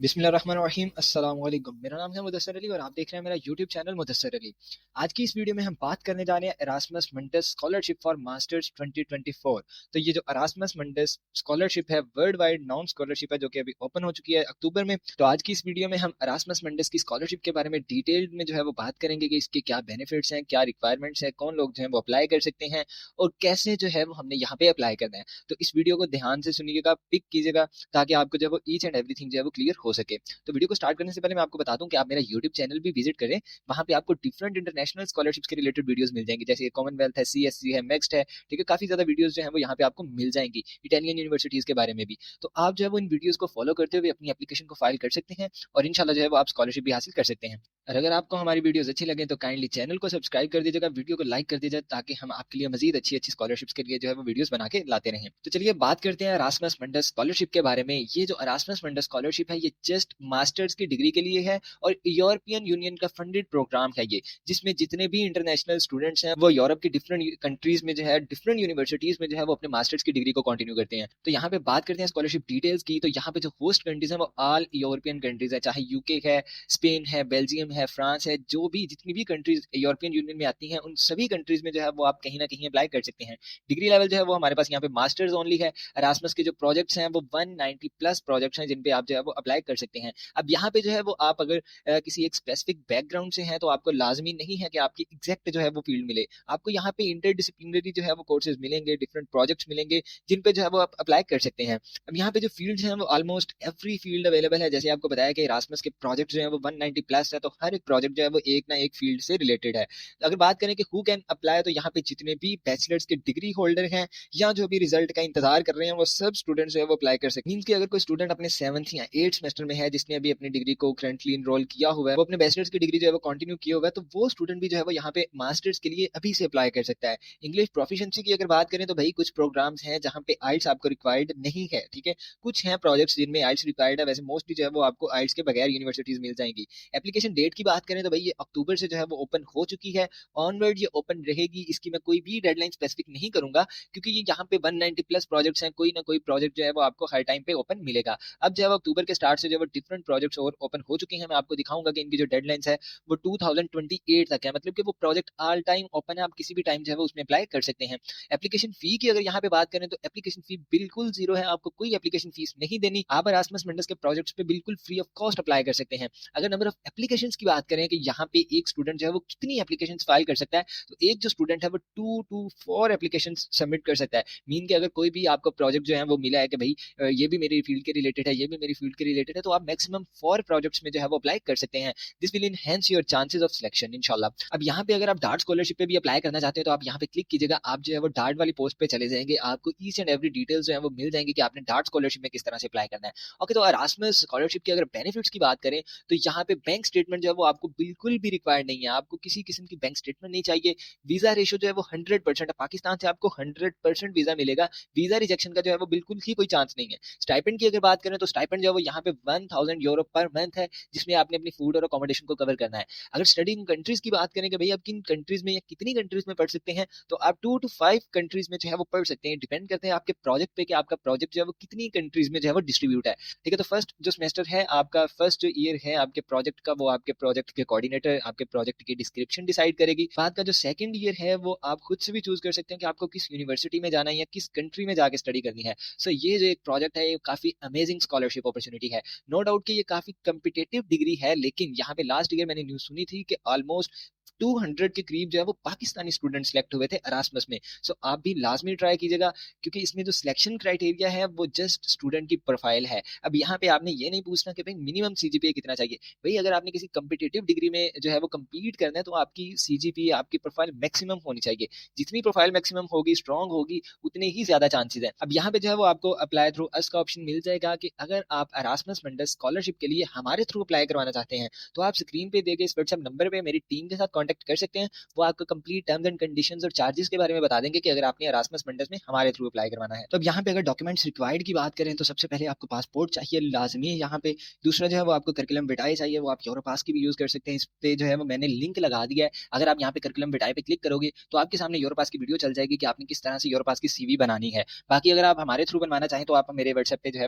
बिस्मिल्लाहिर्रहमानिर्रहीम अस्सलाम वालेकुम। मेरा नाम है मुदस्सिर अली और आप देख रहे हैं मेरा यूट्यूब चैनल मुदस्सिर अली। आज की इस वीडियो में हम बात करने जा रहे हैं एरास्मस मंडस स्कॉलरशिप फॉर मास्टर्स 2024। तो ये जो एरास्मस मंडस स्कॉलरशिप है वर्ल्ड वाइड नॉन स्कॉलरशिप है जो कि अभी ओपन हो चुकी है अक्टूबर में। तो आज की इस वीडियो में हम एरास्मस मंडस की स्कॉलरशिप के बारे में डिटेल में जो है वो बात करेंगे कि इसके क्या बेनिफिट्स हैं, क्या रिक्वायरमेंट्स हैं, कौन लोग जो है वो अप्लाई कर सकते हैं और कैसे जो है वो हमने यहाँ पे अप्लाई करना है। तो इस वीडियो को ध्यान से सुनिएगा, पिक कीजिएगा ताकि आपको जो है वो ईच एंड एवरीथिंग जो है वो क्लियर हो सके। तो वीडियो को स्टार्ट करने से पहले मैं आपको बता दूं कि आप मेरा यूट्यूब चैनल भी विजिट करें। वहां पे आपको डिफरेंट इंटरनेशनल स्कॉलरशिप्स के रिलेटेड वीडियोस मिल जाएंगी, जैसे कॉमनवेल्थ है, सीएससी है, नेक्स्ट है, ठीक है। काफी ज्यादा वीडियोस जो है वो यहाँ पे आपको मिल जाएंगी इटालियन यूनिवर्सिटीज के बारे में भी। तो आप जो है वो इन वीडियोस को फॉलो करते हुए अपनी एप्लीकेशन को फाइल कर सकते हैं और इंशाल्लाह जो है वो आप स्कॉलरशिप भी हासिल कर सकते हैं। और अगर आपको हमारी वीडियोस अच्छी लगे तो काइंडली चैनल को सब्सक्राइब कर दीजिएगा, वीडियो को लाइक कर दीजिएगा ताकि हम आपके लिए मजीद अच्छी अच्छी स्कॉलरशिप्स के लिए जो है वो वीडियोस बना के लाते रहें। तो चलिए बात करते हैं एरास्मस मंडस स्कॉलरशिप के बारे में। ये जो एरास्मस मंडस स्कॉलरशिप है ये जस्ट मास्टर्स की डिग्री के लिए है और यूरोपियन यूनियन का फंडेड प्रोग्राम है ये, जिसमें जितने भी इंटरनेशनल स्टूडेंट्स हैं वो यूरोप की डिफरेंट कंट्रीज में जो है डिफरेंट यूनिवर्सिटीज में जो है वो अपने मास्टर्स की डिग्री को कंटिन्यू करते हैं। तो यहाँ पे बात करते हैं स्कॉलरशिप डिटेल्स की। तो यहाँ पे जो होस्ट कंट्रीज है वो ऑल यूरोपियन कंट्रीज है, चाहे यूके है, स्पेन है, बेल्जियम है, फ्रांस है, जो भी जितनी भी कंट्रीज यूरोपियन यूनियन में आती हैं उन सभी कंट्रीज में जो है वो आप कहीं ना कहीं अप्लाई कर सकते हैं। डिग्री लेवल जो है वो हमारे पास यहाँ पे मास्टर्स ओनली है। एरास्मस के जो प्रोजेक्ट्स हैं वो 190 प्लस प्रोजेक्ट्स हैं जिन पे आप जो है वो अप्लाई कर सकते हैं। अब यहाँ पे जो है वो आप अगर किसी एक स्पेसिफिक बैकग्राउंड से हैं तो आपको लाजमी नहीं है कि आपकी एग्जैक्ट जो है वो फील्ड मिले। आपको यहाँ पे इंटरडिसिप्लिनरी जो है वो कोर्सेज मिलेंगे, डिफरेंट प्रोजेक्ट्स मिलेंगे जिन पे जो है वो आप अप्लाई कर सकते हैं। अब यहाँ पे जो फील्ड्स हैं वो ऑलमोस्ट एवरी फील्ड अवेलेबल है। जैसे आपको बताया कि एरास्मस के प्रोजेक्ट जो है वो 190 प्लस है, तो हर एक प्रोजेक्ट जो है वो एक ना एक फील्ड से रिलेटेड है। अगर बात करें कि हु कैन अप्लाई, तो यहाँ पे जितने भी बैचलर्स के डिग्री होल्डर हैं या जो भी रिजल्ट का इंतजार कर रहे हैं वो सब स्टूडेंट्स जो है वो अप्लाई कर सकते हैं। मींस कि अगर कोई स्टूडेंट अपने 7th या 8th सेमेस्टर में है जिसने अभी अपनी डिग्री को करंटली इनरोल किया हुआ है, वो अपने बैचलर्स की डिग्री जो है वो कंटिन्यू किया हुआ है, तो वो स्टूडेंट भी जो है वो यहाँ पे मास्टर्स के लिए अभी से अप्लाई कर सकता है। इंग्लिश प्रोफिशिएंसी की अगर बात करें तो भाई कुछ प्रोग्राम्स हैं जहाँ पे आइल्स आपको रिक्वायर्ड नहीं है, ठीक है। कुछ हैं प्रोजेक्ट्स जिनमें आइल्स रिक्वायर्ड है, वैसे मोस्टली जो है वो आपको आइल्स के बगैर यूनिवर्सिटीज मिल जाएंगी। एप्लीकेशन डेट की बात करें तो भाई ये अक्टूबर से जो है वो ओपन हो चुकी है, ऑनवर्ड ये ओपन रहेगी। इसकी मैं कोई भी डेडलाइन स्पेसिफिक नहीं करूंगा क्योंकि ये यहाँ पे 190 प्लस प्रोजेक्ट्स हैं, कोई ना कोई प्रोजेक्ट जो है वो आपको हर टाइम पे ओपन मिलेगा। अब जो है अक्टूबर के स्टार्ट से जो है डिफरेंट प्रोजेक्ट्स और ओपन हो चुके हैं। मैं आपको दिखाऊंगा कि इनकी जो डेडलाइंस है वो 2028 तक है, मतलब कि वो प्रोजेक्ट ऑल टाइम ओपन है, आप किसी भी टाइम जो है वो उसमें अप्लाई कर सकते हैं। एप्लीकेशन फी की अगर यहाँ पे बात करें तो एप्लीकेशन फी बिल्कुल जीरो है, आपको कोई एप्लीकेशन फीस नहीं देनी। आप एरास्मस मंडस के प्रोजेक्ट्स पे बिल्कुल फ्री ऑफ कॉस्ट अप्लाई कर सकते हैं। अगर नंबर ऑफ एप्लीकेशन की बात करें कि यहाँ पे एक स्टूडेंट जो है वो कितनी एप्लीकेशन फाइल कर सकता है, तो एक जो स्टूडेंट है वो 2 to 4 एप्लीकेशन सबमिट कर सकता है। मीन कि अगर कोई भी आपको प्रोजेक्ट जो है वो मिला है कि भाई ये भी मेरी फील्ड के रिलेटेड है, ये भी मेरी फील्ड के रिलेटेड है, तो आप मैक्सिमम 4 प्रोजेक्ट्स में जो है वो अप्लाई कर सकते हैं। This will enhance your chances of selection इंशाल्लाह। अब यहाँ पे अगर आप डार्ट स्कॉलरशिप पे भी अप्लाई करना चाहते हैं तो आप यहाँ पे क्लिक कीजिएगा, आप जो है वो डार्ट वाली पोस्ट पे चले जाएंगे, आपको ईच एंड एवरी डिटेल्स जो है वो मिल जाएंगी कि आपने डार्ट स्कॉलरशिप में किस तरह से अप्लाई करना है। ओके, तो एरास्मस स्कॉलरशिप की अगर बेनिफिट्स की बात करें तो यहाँ पे बैंक स्टेटमेंट जो है वो आपको बिल्कुल भी रिक्वायर्ड नहीं है, आपको किसी किस्म की बैंक स्टेटमेंट नहीं चाहिए। वीजा रेशो जो है वो 100% है, पाकिस्तान से आपको 100% वीजा मिलेगा, वीजा रिजेक्शन का जो है वो बिल्कुल ही कोई चांस नहीं है। स्टाइपेंड की अगर बात करें तो स्टाइपेंड जो है वो यहाँ पे 1000 यूरो पर मंथ है, जिसमें आपने अपनी फूड और अकोमोडेशन को कवर करना है। अगर स्टडी कंट्रीज की बात करें कि भाई आप किन कंट्रीज में या कितनी कंट्रीज में पढ़ सकते हैं, तो आप 2 to 5 कंट्रीज में जो है वो पढ़ सकते हैं। डिपेंड करते हैं आपके प्रोजेक्ट पे कि आपका प्रोजेक्ट जो है वो कितनी कंट्रीज में जो है वो डिस्ट्रीब्यूट है, ठीक है। तो फर्स्ट जो सेमेस्टर है आपका, फर्स्ट जो ईयर है आपके प्रोजेक्ट का, वो आपके प्रोजेक्ट के कोऑर्डिनेटर आपके प्रोजेक्ट की डिस्क्रिप्शन डिसाइड करेगी। बाद का जो सेकंड ईयर है वो आप खुद से भी चूज कर सकते हैं कि आपको किस यूनिवर्सिटी में जाना है या किस कंट्री में जाके स्टडी करनी है। सो ये जो एक प्रोजेक्ट है ये काफी अमेजिंग स्कॉलरशिप अपॉर्चुनिटी है। नो डाउट कि ये काफी कम्पिटेटिव डिग्री है, लेकिन यहाँ पे लास्ट ईयर मैंने न्यूज सुनी थी कि ऑलमोस्ट 200 के करीब जो है वो पाकिस्तानी स्टूडेंट सिलेक्ट हुए थे एरास्मस में। सो आप भी लाजमी ट्राई कीजिएगा क्योंकि इसमें जो सिलेक्शन क्राइटेरिया है वो जस्ट स्टूडेंट की प्रोफाइल है। अब यहाँ पे आपने ये नहीं पूछना कि भाई मिनिमम सीजीपीए कितना चाहिए। भाई अगर आपने किसी कम्पिटेटिव डिग्री में जो है वो कम्पीट करना है तो आपकी सीजीपीए आपकी प्रोफाइल मैक्सिमम होनी चाहिए। जितनी प्रोफाइल मैक्सिमम होगी, स्ट्रॉन्ग होगी, उतने ही ज्यादा चांसेस है। अब यहाँ पे जो है वो आपको अप्लाई थ्रू अस का ऑप्शन मिल जाएगा कि अगर आप एरास्मस मंडस स्कॉलरशिप के लिए हमारे थ्रू अप्लाई करवाना चाहते हैं तो आप स्क्रीन पे दिए गए इस व्हाट्सएप नंबर पे मेरी टीम के साथ कॉन्टैक्ट कर सकते हैं। वो आपको कंप्लीट टर्म्स एंड कंडीशंस और चार्जेस के बारे में बता देंगे कि अगर आपने एरास्मस मंडस में हमारे थ्रू अप्लाई करवाना है। तो अब यहाँ पे अगर डॉक्यूमेंट्स रिक्वायर्ड की बात करें तो सबसे पहले आपको पासपोर्ट चाहिए, लाजमी है यहाँ पे। दूसरा जो है वो आपको करिकुलम विटाए चाहिए, वो आप यूरोपास की भी यूज कर सकते हैं। इस पे जो है वो मैंने लिंक लगा दिया है। अगर आप यहाँ पे करिकुलम विटाए पे क्लिक करोगे तो आपके सामने यूरोपास की वीडियो चल जाएगी कि आपने किस तरह से यूरोपास की सीवी बनानी है। बाकी अगर आप हमारे थ्रू बनवाना चाहें तो आप मेरे व्हाट्सएप पे जो है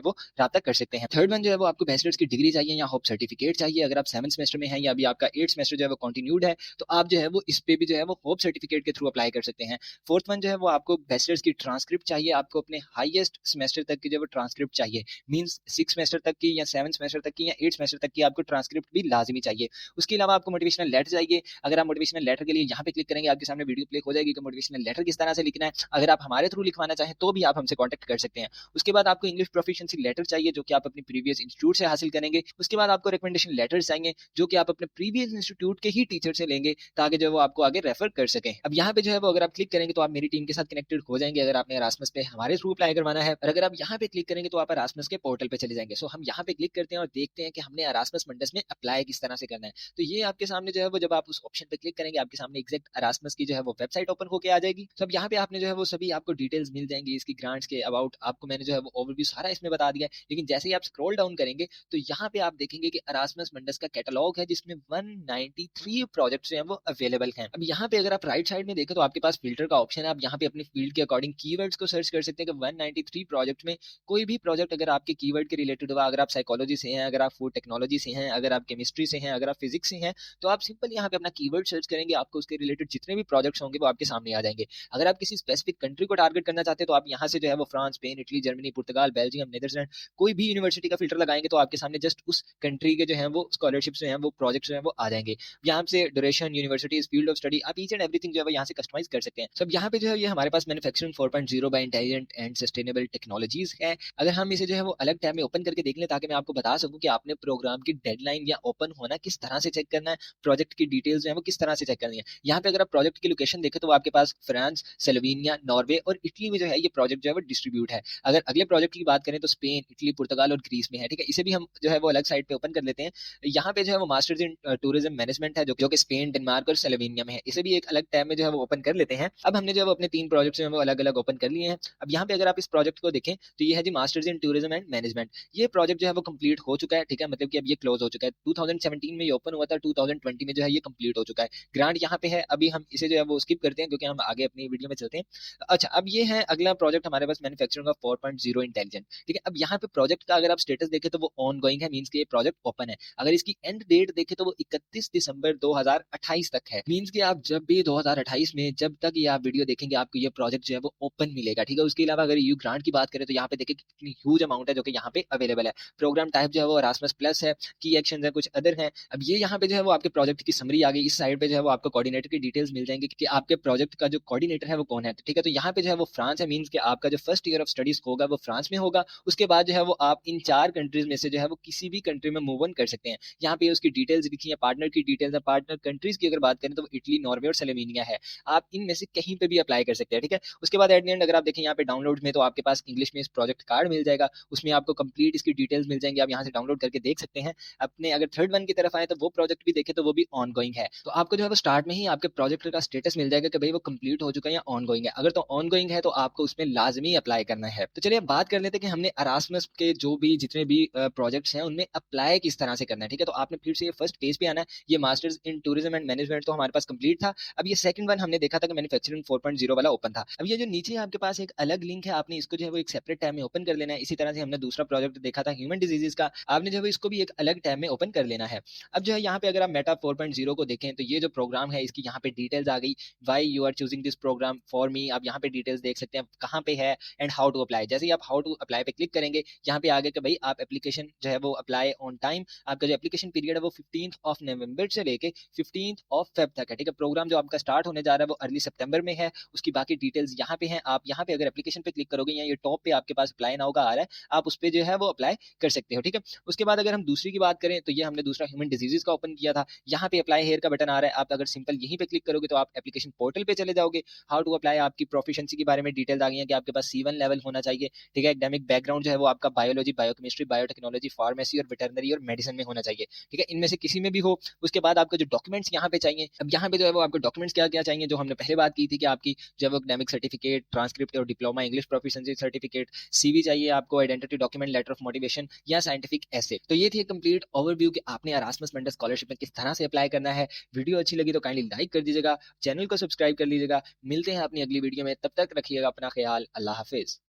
वो राब्ता कर सकते हैं। थर्ड वन जो है वो आपको बैचलर्स की डिग्री चाहिए या होप सर्टिफिकेट चाहिए। अगर आप 7th सेमेस्टर में हैं या अभी आपका 8th सेमेस्टर जो है वो कंटिन्यूड है तो आप जो है वो इस पे भी जो है वो होप सर्टिफिकेट के थ्रू अप्लाई कर सकते हैं। फोर्थ वन जो है वो आपको बैचलर्स की ट्रांसक्रिप्ट चाहिए, आपको अपने हाईएस्ट सेमेस्टर तक की जो है वो ट्रांसक्रिप्ट चाहिए। मींस 6 सेमेस्टर तक की या 7 सेमेस्टर तक की या 8 सेमेस्टर तक की आपको ट्रांसक्रिप्ट भी लाजमी चाहिए। उसके अलावा आपको मोटिवेशनल लेटर चाहिए। अगर आप मोटिवेशनल लेटर के लिए यहाँ पे क्लिक करेंगे आपके सामने वीडियो प्ले हो जाएगी कि मोटिवेशनल लेटर किस तरह से लिखना है। अगर आप हमारे थ्रू लिखवाना चाहें तो भी आप हमसे कॉन्टैक्ट कर सकते हैं। उसके बाद आपको इंग्लिश प्रोफिशिएंसी लेटर चाहिए जो कि आप अपनी प्रीवियस इंस्टीट्यूट से हासिल करेंगे। उसके बाद आपको रिकमेंडेशन लेटर्स चाहिए जो कि आप अपने प्रीवियस इंस्टीट्यूट के ही टीचर से लेंगे ताकि जो है वो आपको आगे रेफर कर सकें। अब यहाँ पे जो है वो अगर आप क्लिक करेंगे तो आप मेरी टीम के साथ कनेक्टेड हो जाएंगे अगर आपने एरास्मस पे हमारे थ्रू अप्लाई करवाना है। और अगर आप यहाँ पे क्लिक करेंगे तो आप एरास्मस के पोर्टल पे चले जाएंगे। सो हम यहाँ पे क्लिक करते हैं और देखते हैं कि हमने एरास्मस मंडस में अप्लाई किस तरह से करना है। तो ये आपके सामने जो है वो जब आप उस ऑप्शन पे क्लिक करेंगे आपके सामने एग्जैक्ट एरास्मस की जो है वो वेबसाइट ओपन होकर आ जाएगी। तो अब यहाँ पे आपने जो है वो सभी आपको डिटेल्स मिल जाएंगी इसकी ग्रांट्स के अबाउट। आपको मैंने जो है वो ओवरव्यू सारा इसमें बता दिया है। लेकिन जैसे ही आप स्क्रॉल डाउन करेंगे तो यहाँ पे आप देखेंगे कि एरास्मस मंडस का कैटलॉग है जिसमें 193 प्रोजेक्ट्स हैं वो अवेलेबल हैं। अब यहाँ पे अगर आप राइट साइड में देखें तो आपके पास फिल्टर का ऑप्शन है। आप यहाँ पे अपने फील्ड के अकॉर्डिंग कीवर्ड्स को सर्च कर सकते हैं कि 193 प्रोजेक्ट में कोई भी प्रोजेक्ट अगर आपके कीवर्ड के रिलेटेड हुआ, अगर आप साइकोलॉजी से हैं, अगर आप फूड टेक्नोलॉजी से हैं, अगर आप केमिस्ट्री से हैं, अगर आप फिजिक्स से हैं, तो आप सिंपल यहाँ पे अपना कीवर्ड सर्च करेंगे, आपको उसके रिलेटेड जितने भी प्रोजेक्ट्स होंगे वो आपके सामने आ जाएंगे। अगर आप किसी स्पेसिफिक कंट्री को टारगेट करना चाहते हैं तो आप यहाँ से जो है वो फ्रांस, स्पेन, इटली, जर्मनी, पुर्तगाल, बेल्जियम, नीदरलैंड कोई भी यूनिवर्सिटी का फिल्टर लगाएंगे तो आपके सामने जस्ट उस कंट्री के जो है वो स्कॉलरशिप्स जो है वो प्रोजेक्ट्स जो है वो आ जाएंगे। यहाँ से duration, universities, field of study, आप ईच एंड एवरीथिंग जो है यहाँ से कस्टमाइज कर सकते हैं। सब यहाँ पे जो है ये हमारे पास manufacturing 4.0 by intelligent and sustainable technologies है। अगर हम इसे जो है वो अलग टैब में ओपन करके देख लें ताकि मैं आपको बता सकूं कि आपने प्रोग्राम की डेडलाइन या ओपन होना किस तरह से चेक करना है, प्रोजेक्ट की डिटेल्स जो है वो किस तरह से चेक करनी है। यहाँ पे अगर आप प्रोजेक्ट की लोकेशन देखें तो आपके पास फ्रांस, स्लोवेनिया, नॉर्वे और इटली में जो है ये प्रोजेक्ट जो है वो डिस्ट्रीब्यूट है। अगर अगले प्रोजेक्ट की बात करें तो स्पेन, इटली, पुर्तगाल और ग्रीस में है। ठीक है, इसे भी हम जो है वो अलग साइड पे ओपन कर लेते हैं। यहाँ पे जो है वो मास्टर्स इन टूरिज्म मैनेजमेंट है जो कि स्पेन, डेनमार्क और स्लोवेनिया में है। इसे भी एक अलग टैब में जो है वो ओपन कर लेते हैं। अब हमने जो है वो अपने 3 प्रोजेक्ट जो है वो अलग अलग ओपन कर लिए हैं। अब यहाँ पे अगर आप इस प्रोजेक्ट को देखें तो ये है जी masters in tourism and management. ये प्रोजेक्ट जो है वो कंप्लीट हो चुका है। ठीक है, मतलब कि अब ये क्लोज हो चुका है। 2017 में ये ओपन हुआ था, 2020 में जो है ये कंप्लीट हो चुका है। ग्रांट यहाँ पे है, अभी हम इसे जो है वो स्किप करते हैं क्योंकि हम आगे अपनी वीडियो में चलते हैं। अच्छा, अब ये है अगला प्रोजेक्ट हमारे पास मैन्युफैक्चरिंग ऑफ 4.0 इंटेलिजेंट। ठीक है, अब यहाँ पे प्रोजेक्ट का अगर आप स्टेटस देखें तो वो ऑन गोइंग है, मींस कि ये प्रोजेक्ट ओपन है। अगर इसकी एंड डेट देखें तो वो 31 दिसंबर 2028 तक है। मींस कि आप जब भी 2028 में जब तक ये आप वीडियो देखेंगे आपको ये प्रोजेक्ट जो है वो ओपन मिलेगा। ठीक है, उसके अलावा अगर यू ग्रांट की बात करें तो यहाँ पे देखिए कितनी ह्यूज अमाउंट है जो कि यहाँ पे अवेलेबल है। प्रोग्राम टाइप जो है वो एरास्मस प्लस है, की एक्शन है, कुछ अदर है। अब ये यहाँ पे जो है वो आपके प्रोजेक्ट की समरी आ गई। इस साइड पे जो है वो आपको कोऑर्डिनेटर की डिटेल्स मिल जाएंगी कि आपके प्रोजेक्ट का जो कोऑर्डिनेटर है वो कौन है। ठीक है, तो यहाँ पे जो है वो फ्रांस है, मींस कि आपका जो फर्स्ट ईयर ऑफ स्टडीज होगा वो फ्रांस में होगा। उसके बाद जो है वो आप इन 4 कंट्रीज में से जो है वो किसी भी कंट्री में मूव ऑन कर सकते हैं। यहाँ पे उसकी डिटेल्स लिखी है, पार्टनर की डिटेल्स है। पार्टनर कंट्रीज की अगर बात करें तो वो इटली, नॉर्वे और स्लोवेनिया है। आप इनमें से कहीं पे भी अप्लाई कर सकते हैं। ठीक है, उसके बाद एट द एंड अगर आप देखें यहाँ पे डाउनलोड में तो आपके पास इंग्लिश में इस प्रोजेक्ट कार्ड मिल जाएगा, उसमें आपको कंप्लीट इसकी डिटेल्स मिल जाएंगी। आप यहाँ से डाउनलोड करके देख सकते हैं। अपने अगर थर्ड वन की तरफ आए तो वो प्रोजेक्ट भी देखे तो वो भी ऑन गोइंग है। तो आपको जो है वो स्टार्ट में ही आपके प्रोजेक्ट का स्टेटस मिल जाएगा कि भाई वो कंप्लीट हो चुका है या ऑन गोइंग है। अगर तो ऑन गोइंग है तो आपको उसमें लाजमी अप्लाई करना है। तो चलिए अब बात कर लेते हैं कि हमने एरास्मस के जो भी जितने भी प्रोजेक्ट्स हैं उनमें अप्लाई किस तरह से करना है। ठीक है, तो आपने फिर से ये फर्स्ट पेज पे आना है। ये masters in tourism and management तो हमारे पास कंप्लीट था। अब ये सेकंड वन हमने देखा था कि मैन्युफैक्चरिंग 4.0 वाला ओपन था। अब ये जो नीचे आपके पास एक अलग लिंक है, आपने इसको जो है वो एक सेपरेट टैब में ओपन कर लेना है। इसी तरह से हमने दूसरा प्रोजेक्ट देखा था ह्यूमन डिजीजेस का, आपने जो है इसको भी एक अलग टैब में ओपन कर लेना है। अब जो है यहाँ पे अगर आप मेटा 4.0 को देखें तो ये जो प्रोग्राम है इसकी यहाँ पे डिटेल्स आ गई। Why you are choosing this program for me, आप यहाँ पे डिटेल्स देख सकते हैं कहाँ पे है एंड हाउ टू अप्लाई। जैसे ही आप हाउ टू अप्लाई पे क्लिक करेंगे यहाँ पे आगे कि भाई आप एप्लीकेशन जो है वो अप्लाई ऑन टाइम। आपका जो एप्लीकेशन पीरियड है वो 15 नवंबर से लेके 15 फेब तक है। ठीक है, प्रोग्राम जो आपका स्टार्ट होने जा रहा है वो अर्ली सितंबर में है। उसकी बाकी डिटेल्स यहाँ पे हैं। आप यहाँ पे अगर एप्लीकेशन पे क्लिक करोगे या ये टॉप पे आपके पास अप्लाई नाउ का आ रहा है, आप उस पर जो है वो अप्लाई कर सकते हो। ठीक है, उसके बाद अगर हम दूसरी की बात करें तो ये हमने दूसरा ह्यूमन डिजीजेस का ओपन किया था। यहाँ पे अप्लाई हेयर का बटन आ रहा है। आप अगर सिंपल यहीं पे क्लिक करोगे तो आप एप्लीकेशन पोर्टल पे चले जाओगे। हाउ टू अप्लाई, आपकी प्रोफिशिएंसी के बारे में डिटेल्स आ गई है कि आपके पास C1 लेवल होना चाहिए। ठीक है, एकेडमिक बैकग्राउंड जो है वो आपका बायोलॉजी, बायोकेमिस्ट्री, बायोटेक्नोलॉजी, फार्मेसी और वेटरनरी और मेडिसिन में होना चाहिए। ठीक है, इनमें से किसी में भी हो। उसके बाद आपका जो डॉक्यूमेंट्स यहाँ यहाँ पे चाहिए। अब यहाँ पे जो है वो आपको डॉक्यूमेंट्स क्या क्या चाहिए, जो हमने पहले बात की थी कि आपकी जो है वो एकेडमिक सर्टिफिकेट, ट्रांसक्रिप्ट और diploma English proficiency certificate, CV चाहिए आपको, identity document, letter of motivation या साइंटिफिक एसे। तो ये थी कंप्लीट ओवरव्यू कि आपने एरास्मस मेंटस स्कॉलरशिप में किस तरह से अप्लाई करना है। वीडियो अच्छी लगी तो काइंडली लाइक कर दीजिएगा, चैनल को सब्सक्राइब कर लीजिएगा। मिलते हैं अपनी अगली वीडियो में, तब तक रखिएगा अपना ख्याल। अल्लाह हाफिज।